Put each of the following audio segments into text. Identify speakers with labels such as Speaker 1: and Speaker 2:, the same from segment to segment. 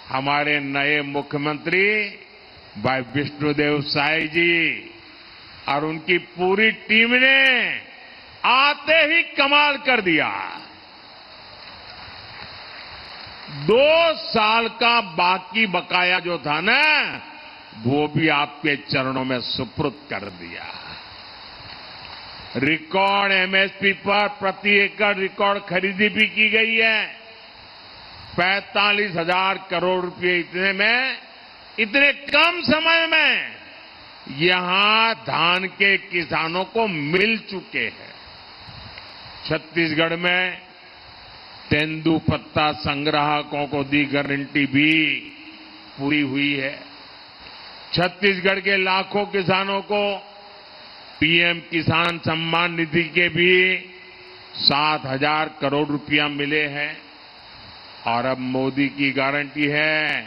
Speaker 1: हमारे नए मुख्यमंत्री भाई विष्णुदेव साय जी और उनकी पूरी टीम ने आते ही कमाल कर दिया। 2 साल का बाकी बकाया जो था ना, वो भी आपके चरणों में सुपुर्द कर दिया। रिकॉर्ड एमएसपी पर प्रति एकड़ रिकॉर्ड खरीदी भी की गई है। 45,000 करोड़ रुपए इतने कम समय में यहां धान के किसानों को मिल चुके हैं। छत्तीसगढ़ में तेंदूपत्ता संग्राहकों को दी गारंटी भी पूरी हुई है। छत्तीसगढ़ के लाखों किसानों को पीएम किसान सम्मान निधि के भी 7,000 करोड़ रुपया मिले हैं। और अब मोदी की गारंटी है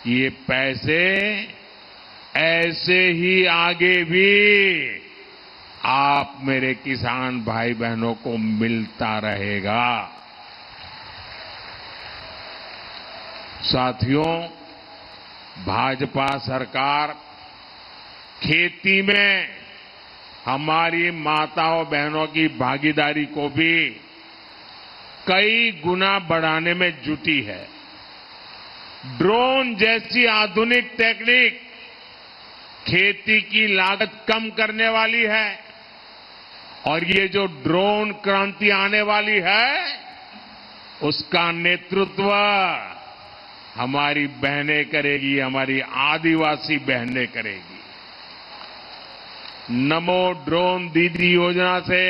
Speaker 1: कि ये पैसे ऐसे ही आगे भी आप मेरे किसान भाई बहनों को मिलता रहेगा। साथियों, भाजपा सरकार खेती में हमारी माताओं बहनों की भागीदारी को भी कई गुना बढ़ाने में जुटी है। ड्रोन जैसी आधुनिक टेक्निक खेती की लागत कम करने वाली है और ये जो ड्रोन क्रांति आने वाली है, उसका नेतृत्व हमारी बहनें करेगी, हमारी आदिवासी बहनें करेगी। नमो ड्रोन दीदी योजना से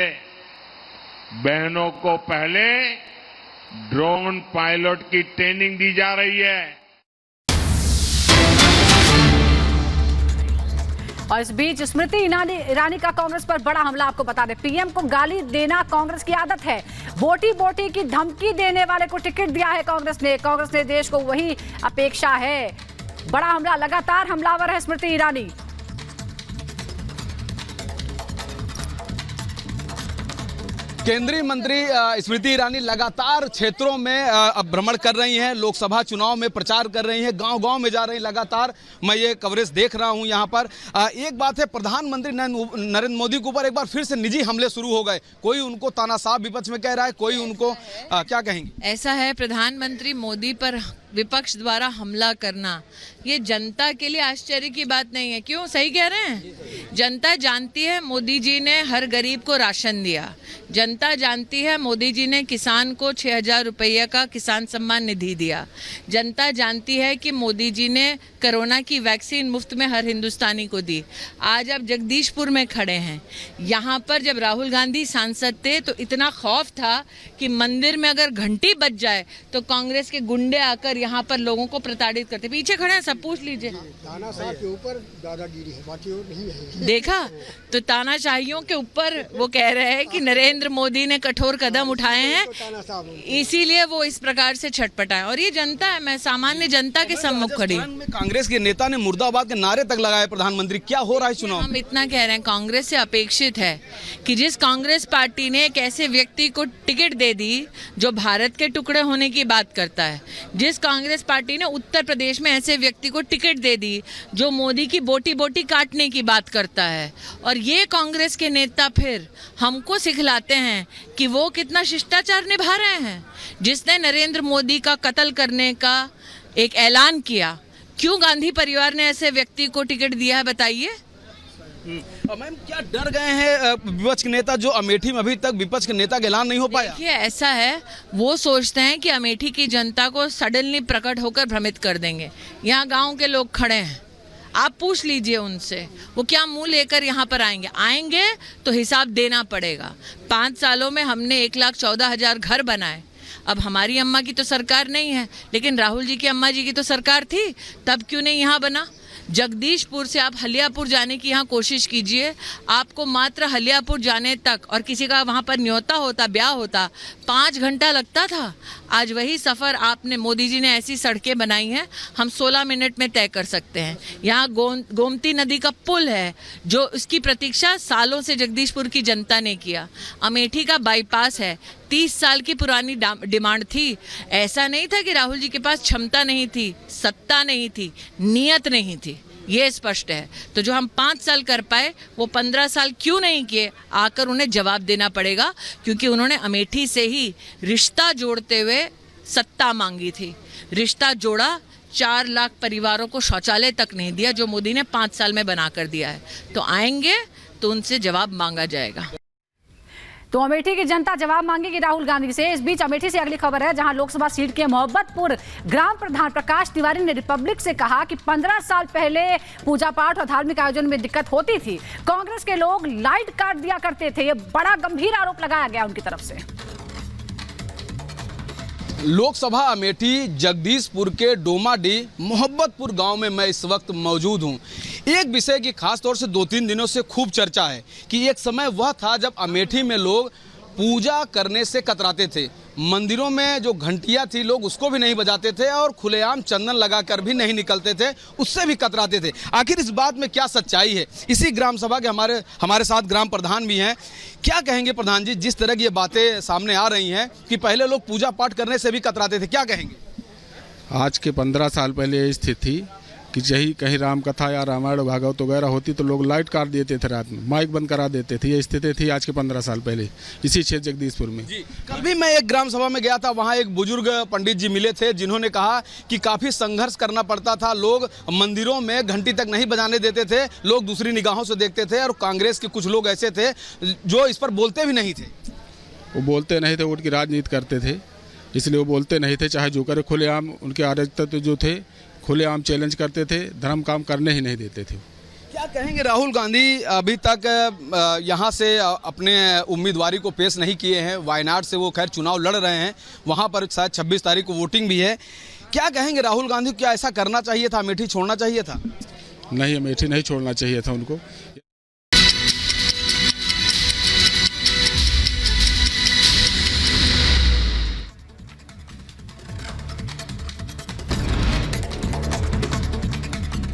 Speaker 1: बहनों को पहले ड्रोन पायलट की ट्रेनिंग दी जा रही है।
Speaker 2: और इस बीच स्मृति ईरानी का कांग्रेस पर बड़ा हमला। आपको बता दें, पीएम को गाली देना कांग्रेस की आदत है। बोटी बोटी की धमकी देने वाले को टिकट दिया है कांग्रेस ने देश को वही अपेक्षा है। बड़ा हमला, लगातार हमलावर है स्मृति ईरानी।
Speaker 3: केंद्रीय मंत्री स्मृति ईरानी लगातार क्षेत्रों में अब भ्रमण कर रही हैं, लोकसभा चुनाव में प्रचार कर रही हैं, गांव-गांव में जा रही हैं। लगातार मैं ये कवरेज देख रहा हूं यहां पर। एक बात है, प्रधानमंत्री नरेंद्र मोदी के ऊपर एक बार फिर से निजी हमले शुरू हो गए। कोई उनको तानाशाह विपक्ष में कह रहा है, कोई उनको क्या कहेंगे?
Speaker 4: ऐसा है, प्रधानमंत्री मोदी पर विपक्ष द्वारा हमला करना ये जनता के लिए आश्चर्य की बात नहीं है। क्यों? सही कह रहे हैं। जनता जानती है मोदी जी ने हर गरीब को राशन दिया। जनता जानती है मोदी जी ने किसान को 6,000 रुपये का किसान सम्मान निधि दिया। जनता जानती है कि मोदी जी ने कोरोना की वैक्सीन मुफ्त में हर हिंदुस्तानी को दी। आज आप जगदीशपुर में खड़े हैं, यहाँ पर जब राहुल गांधी सांसद थे तो इतना खौफ था कि मंदिर में अगर घंटी बज जाए तो कांग्रेस के गुंडे आकर यहाँ पर लोगों को प्रताड़ित करते। पीछे खड़े हैं, सब पूछ लीजिए।
Speaker 5: तानाशाह के ऊपर दादागिरी है, बाकी और नहीं है।
Speaker 4: देखा तो तानाशाहियों के ऊपर वो कह रहे हैं कि नरेंद्र मोदी ने कठोर कदम उठाए हैं, इसीलिए वो इस प्रकार से छटपटाए। और ये जनता है, मैं सामान्य जनता के सम्मुख खड़ी।
Speaker 3: कांग्रेस के नेता ने मुर्दाबाद के नारे तक लगाए प्रधानमंत्री। क्या हो रहा है चुनाव?
Speaker 4: हम इतना कह रहे हैं, कांग्रेस से अपेक्षित है कि जिस कांग्रेस पार्टी ने एक ऐसे व्यक्ति को टिकट दे दी जो भारत के टुकड़े होने की बात करता है, जिस कांग्रेस पार्टी ने उत्तर प्रदेश में ऐसे व्यक्ति को टिकट दे दी जो मोदी की बोटी बोटी काटने की बात करता है, और ये कांग्रेस के नेता फिर हमको सिखलाते हैं कि वो कितना शिष्टाचार निभा रहे हैं। जिसने नरेंद्र मोदी का कत्ल करने का एक ऐलान किया, क्यों गांधी परिवार ने ऐसे व्यक्ति को टिकट दिया है, बताइए।
Speaker 3: मैम, क्या डर गए हैं विपक्ष के नेता, जो अमेठी में अभी तक विपक्ष के नेता का ऐलान नहीं हो पाया?
Speaker 4: देखिए, ऐसा है, वो सोचते हैं कि अमेठी की जनता को सडनली प्रकट होकर भ्रमित कर देंगे। यहाँ गांव के लोग खड़े हैं, आप पूछ लीजिए उनसे, वो क्या मुंह लेकर यहाँ पर आएंगे तो हिसाब देना पड़ेगा। 5 सालों में हमने 1,14,000 घर बनाए। अब हमारी अम्मा की तो सरकार नहीं है, लेकिन राहुल जी की अम्मा जी की तो सरकार थी, तब क्यों नहीं यहाँ बना? जगदीशपुर से आप हलियापुर जाने की यहाँ कोशिश कीजिए, आपको मात्र हलियापुर जाने तक, और किसी का वहाँ पर न्योता होता, ब्याह होता, 5 घंटा लगता था। आज वही सफ़र आपने, मोदी जी ने ऐसी सड़कें बनाई हैं, हम 16 मिनट में तय कर सकते हैं। यहाँ गोमती नदी का पुल है, जो उसकी प्रतीक्षा सालों से जगदीशपुर की जनता ने किया। अमेठी का बाईपास है, 30 साल की पुरानी डिमांड थी। ऐसा नहीं था कि राहुल जी के पास क्षमता नहीं थी, सत्ता नहीं थी, नियत नहीं थी, ये स्पष्ट है। तो जो हम 5 साल कर पाए, वो 15 साल क्यों नहीं किए, आकर उन्हें जवाब देना पड़ेगा। क्योंकि उन्होंने अमेठी से ही रिश्ता जोड़ते हुए सत्ता मांगी थी। रिश्ता जोड़ा, 4 लाख परिवारों को शौचालय तक नहीं दिया, जो मोदी ने 5 साल में बना कर दिया है। तो आएंगे तो उनसे जवाब मांगा जाएगा।
Speaker 2: तो अमेठी की जनता जवाब मांगेगी राहुल गांधी से। इस बीच अमेठी से अगली खबर है, जहां लोकसभा सीट के मोहब्बतपुर ग्राम प्रधान प्रकाश तिवारी ने रिपब्लिक से कहा कि 15 साल पहले पूजा पाठ और धार्मिक आयोजन में दिक्कत होती थी, कांग्रेस के लोग लाइट काट दिया करते थे। ये बड़ा गंभीर आरोप लगाया गया उनकी तरफ से।
Speaker 3: लोकसभा अमेठी जगदीशपुर के डोमाडीह मोहब्बतपुर गांव में मैं इस वक्त मौजूद हूं। एक विषय की खास तौर से 2-3 दिनों से खूब चर्चा है कि एक समय वह था जब अमेठी में लोग पूजा करने से कतराते थे। मंदिरों में जो घंटियां थी, लोग उसको भी नहीं बजाते थे और खुलेआम चंदन लगाकर भी नहीं निकलते थे, उससे भी कतराते थे। आखिर इस बात में क्या सच्चाई है? इसी ग्राम सभा के हमारे साथ ग्राम प्रधान भी हैं। क्या कहेंगे प्रधान जी, जिस तरह की ये बातें सामने आ रही हैं कि पहले लोग पूजा पाठ करने से भी कतराते थे, क्या कहेंगे?
Speaker 6: आज के 15 साल पहले ये स्थिति थी कि कहीं राम कथा या रामायण भागवत वगैरह होती तो लोग लाइट काट देते थे, रात में माइक बंद करा देते थे। ये स्थिति थी आज के 15 साल पहले इसी क्षेत्र जगदीशपुर में।
Speaker 3: जी, कल भी मैं एक ग्राम सभा में गया था, वहाँ एक बुजुर्ग पंडित जी मिले थे, जिन्होंने कहा कि काफ़ी संघर्ष करना पड़ता था। लोग मंदिरों में घंटी तक नहीं बजाने देते थे, लोग दूसरी निगाहों से देखते थे, और कांग्रेस के कुछ लोग ऐसे थे जो इस पर बोलते भी नहीं थे।
Speaker 6: वो बोलते नहीं थे, उनकी राजनीति करते थे, इसलिए वो बोलते नहीं थे। चाहे जो करे, खुलेआम उनके अराजकता जो थे खुलेआम चैलेंज करते थे, धर्म काम करने ही नहीं देते थे।
Speaker 3: क्या कहेंगे, राहुल गांधी अभी तक यहाँ से अपने उम्मीदवारी को पेश नहीं किए हैं। वायनाड से वो खैर चुनाव लड़ रहे हैं, वहाँ पर शायद 26 तारीख को वोटिंग भी है। क्या कहेंगे राहुल गांधी, क्या ऐसा करना चाहिए था, अमेठी छोड़ना चाहिए था?
Speaker 6: नहीं, अमेठी नहीं छोड़ना चाहिए था उनको।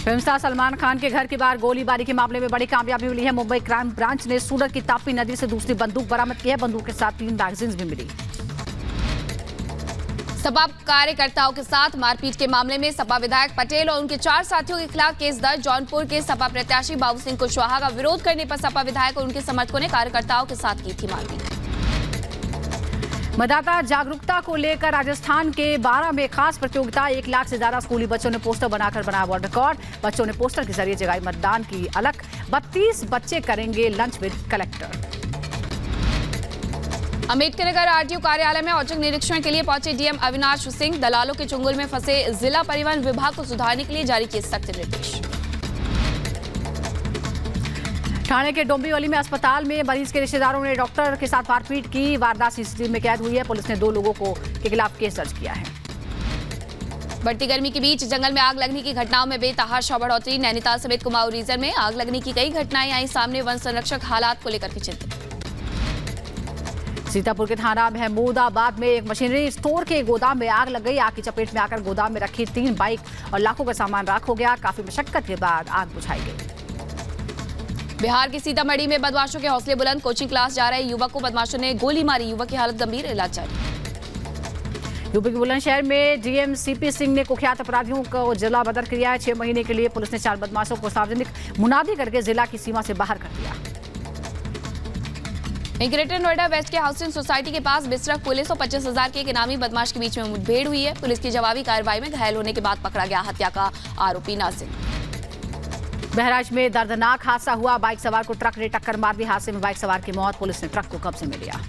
Speaker 2: फिल्म स्टार सलमान खान के घर के बाहर गोलीबारी के मामले में बड़ी कामयाबी मिली है। मुंबई क्राइम ब्रांच ने सूरत की तापी नदी से दूसरी बंदूक बरामद की है। बंदूक के साथ 3 मैगजीन्स भी मिली।
Speaker 7: सपा कार्यकर्ताओं के साथ मारपीट के मामले में सपा विधायक पटेल और उनके 4 साथियों के खिलाफ केस दर्ज। जौनपुर के सपा प्रत्याशी बाबू सिंह कुशवाहा का विरोध करने पर सपा विधायक और उनके समर्थकों ने कार्यकर्ताओं के साथ की थी मारपीट।
Speaker 2: मतदाता जागरूकता को लेकर राजस्थान के 12 में खास प्रतियोगिता। 1 लाख से ज्यादा स्कूली बच्चों ने पोस्टर बनाकर बनाया वर्ल्ड रिकॉर्ड। बच्चों ने पोस्टर के जरिए जगाई मतदान की अलख। 32 बच्चे करेंगे lunch with collector.
Speaker 7: Ambedkar Nagar RTO कार्यालय में औचक निरीक्षण के लिए पहुंचे डीएम अविनाश सिंह। दलालों के चुंगल में फंसे जिला परिवहन विभाग को सुधारने के लिए जारी किए सख्त निर्देश।
Speaker 2: ठाणे के डोंबिवली में अस्पताल में मरीज के रिश्तेदारों ने डॉक्टर के साथ मारपीट की। वारदात सीसीटीवी में कैद हुई है। पुलिस ने 2 लोगों के खिलाफ केस दर्ज किया है।
Speaker 7: बढ़ती गर्मी के बीच जंगल में आग लगने की घटनाओं में बेतहाशा बढ़ोतरी। नैनीताल समेत कुमाऊं रीजन में आग लगने की कई घटनाएं आई सामने। वन संरक्षक हालात को लेकर के चिंतित।
Speaker 2: सीतापुर के थाना महमूदाबाद में एक मशीनरी स्टोर के गोदाम में आग लग गई। आग की चपेट में आकर गोदाम में रखी 3 बाइक और लाखों का सामान राख हो गया। काफी मशक्कत के बाद आग बुझाई गई।
Speaker 7: बिहार के सीतामढ़ी में बदमाशों के हौसले बुलंद। कोचिंग क्लास जा रहे युवक को बदमाशों ने गोली मारी। युवक की हालत गंभीर, इलाज जारी।
Speaker 2: यूपी के बुलंदशहर में डीएम सीपी सिंह ने कुख्यात अपराधियों को जिला बदर किया है। 6 महीने के लिए पुलिस ने 4 बदमाशों को सार्वजनिक मुनादी करके जिला की सीमा से बाहर कर दिया।
Speaker 7: ग्रेटर नोएडा वेस्ट के हाउसिंग सोसाइटी के पास बिसरख पुलिस और 25,000 के एक इनामी बदमाश के बीच में मुठभेड़ हुई है। पुलिस की जवाबी कार्रवाई में घायल होने के बाद पकड़ा गया हत्या का आरोपी नासिर।
Speaker 2: बहराइच में दर्दनाक हादसा हुआ। बाइक सवार को ट्रक ने टक्कर मार दी। हादसे में बाइक सवार की मौत। पुलिस ने ट्रक को कब्जे में लिया।